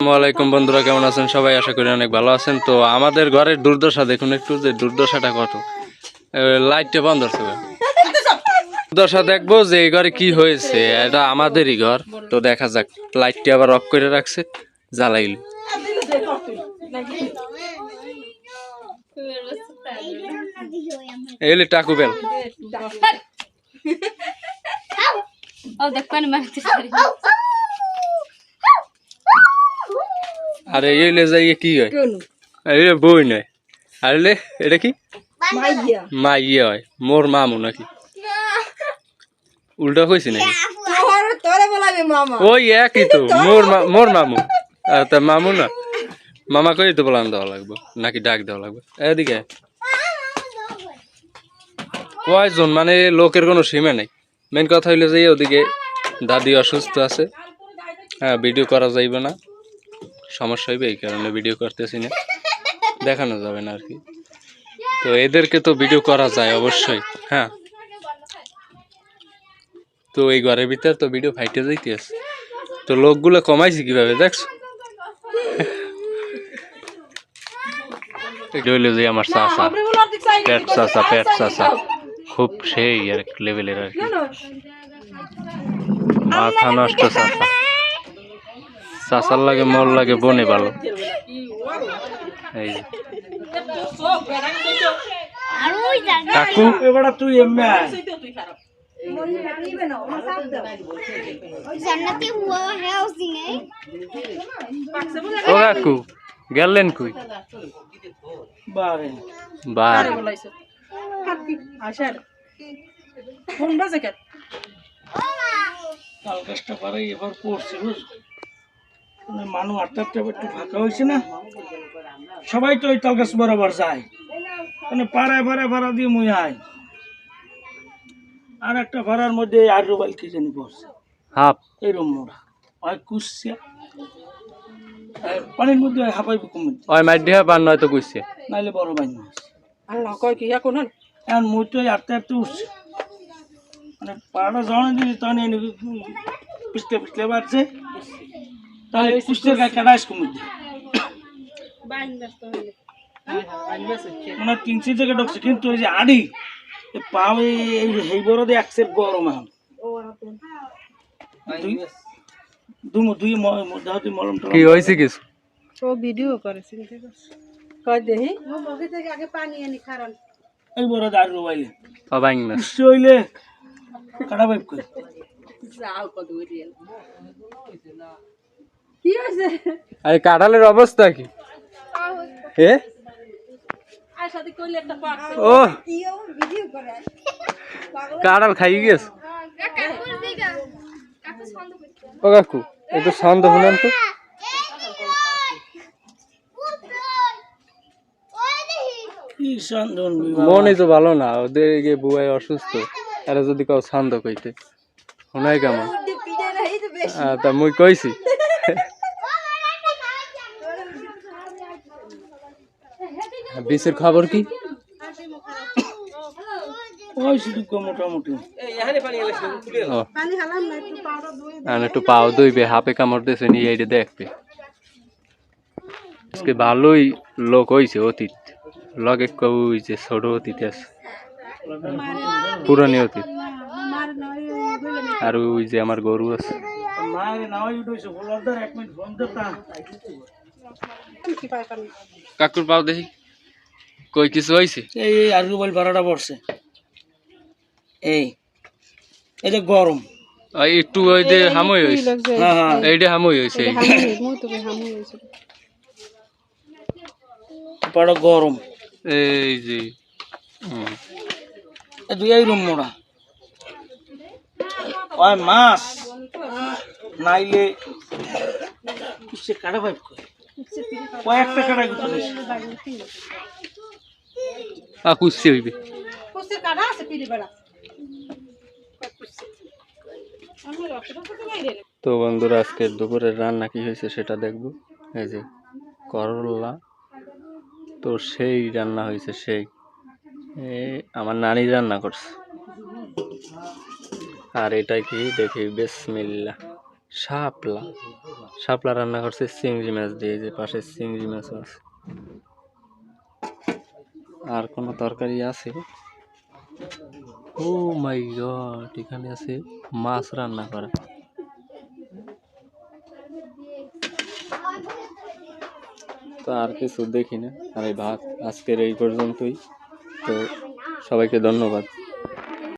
আসসালামাইকুম বন্ধুরা, কেমন আছেন সবাই? আশা করি অনেক ভালো আছেন। তো আমাদের ঘরের দুর্দশা দেখুন একটু, যে দুর্দশাটা কত। লাইটটা বন্ধ আছে, দুর্দশা দেখবো যে এই ঘরে কি হয়েছে। এটা আমাদেরই ঘর, তো দেখা যাক। লাইটটা আবার অফ করে রাখছে, জ্বালাইল। এলে টাকু বেল আরে এলে যাই কি হয়, বই নয়। আরে এটা কি মাইয়া হয়? মোর মামু নাকি? উল্টা কইছি নাকি? ওই একই তো, মোর মামু। তা মামু না, মামা কই তো বলান দেওয়া লাগবে নাকি ডাক দেওয়া লাগবে? এদিকে কয়জন, মানে লোকের কোনো সীমা নেই। মেন কথা হইলো যে ওদিকে দাদি অসুস্থ আছে। হ্যাঁ, ভিডিও করা যাইবে না, সমস্যা হইবে, এই কারণে ভিডিও করতেছি না, দেখানো যাবে না আর কি। তো এদেরকে তো ভিডিও করা যায় অবশ্যই। হ্যাঁ, তো এই ঘরের ভিতর তো ভিডিও ফাইটে যাইতে আছে। তো লোকগুলো কমাইছি কিভাবে দেখছো? যে আমার চাচা, পেট চাচা খুব সেই আর লেভেলের আর কি, মাথা নষ্ট চাচা। চাচার লাগে মোর লাগে বনে ভালো। এই কাকু, তুই ও কাকু গেলেন কই? মানুষ আটটা একটু ফাঁকা হয়েছে না, সবাই তো ওই তালগাছ বরাবর যায়, মানে পাড়ায় পাড়ায় ভাড়া দিয়ে মুই আয়। আর একটা ভাড়ার মধ্যে আর রুবাইল কি জানি পড়ছে হাফ এরম মোড়া হয় কুসছে পানির মধ্যে হাঁপাইব কমে ওই মাইডিয়া পান নয়তো কইছে নাইলে বড় বাইন মাছ। আল্লাহ কয় কি এখন এখন মুই তো আটটা একটু উঠছে, মানে পাড়া জড়ানো দিয়েছি, তখন পিছলে পিছলে বাড়ছে, তাহলে কুসের গায়ে কাটাইস কমে দিয়ে মানে 300 থেকে ঢুকছে। কিন্তু ওই যে আড়ি পাও এই বড় দিয়ে একসের গরম এখন কি হয়েছে কিছু? ও ভিডিও করে চিন্তা করছ কয় দেহি ও বগি থেকে আগে পানি আনি খারান এই বড় দাঁড় রুবাইলে বাবাং না হইলে কাটা বাইপ করে যাও কত হইছে কি হইছে? আরে কাঁঠালের অবস্থা কি? এ আর সাথে কইলে একটা পাক ও কি ও ভিডিও করে কাঁঠাল খাই গেছে। কাকুর দিগা কাকু ছন্দ করতে ও কাকু একটু ছন্দ শুনান তো। মনই তো ভালো না, ওদের বুয়াই অসুস্থ, এরা যদি কাউ ছন্দ কইতে শোনাই কেমন? তা মুই কইছি বিশের খবর কি? মোটামুটি একটু পাও দইবে, হাপে কামড় দিয়েছে নিয়ে এইটা দেখবে। আজকে ভালোই লোক হয়েছে, অতীত লগে ওই যে ছোট অতীত আছে, পুরানি অতীত। আর ওই যে আমার গরু আছে। কাকুর পাও দেখি কই কিছু হয়েছে? এই আর মোবাইল ভাড়াটা পড়ছে, এই যে গরম একটু ওই যে হামই হয়েছে, এইটা হামই হয়েছে, বড় গরম। এই যে দুই রুম মোড়া ওই মাছ নাইলে কাটা পাইপ কয়েকটা কাটা কুসছে হইবে। তো বন্ধুরা, আজকে দুপুরের রান্না কি হয়েছে সেটা দেখবো। এই যে করলা, তো সেই রান্না হয়েছে, সেই আমার নানি রান্না করছে। আর এটা কি দেখি, বিসমিল্লাহ, শাপলা। শাপলা রান্না করছে চিংড়ি মাছ দিয়ে, যে পাশে চিংড়ি মাছ আছে। আর কোনো তরকারি আছে? ও মাই গড, এখানে আছে মাছ রান্না করা। তো আর কিছু দেখি না, আর এই ভাত আজকের এই পর্যন্তই। তো সবাইকে ধন্যবাদ।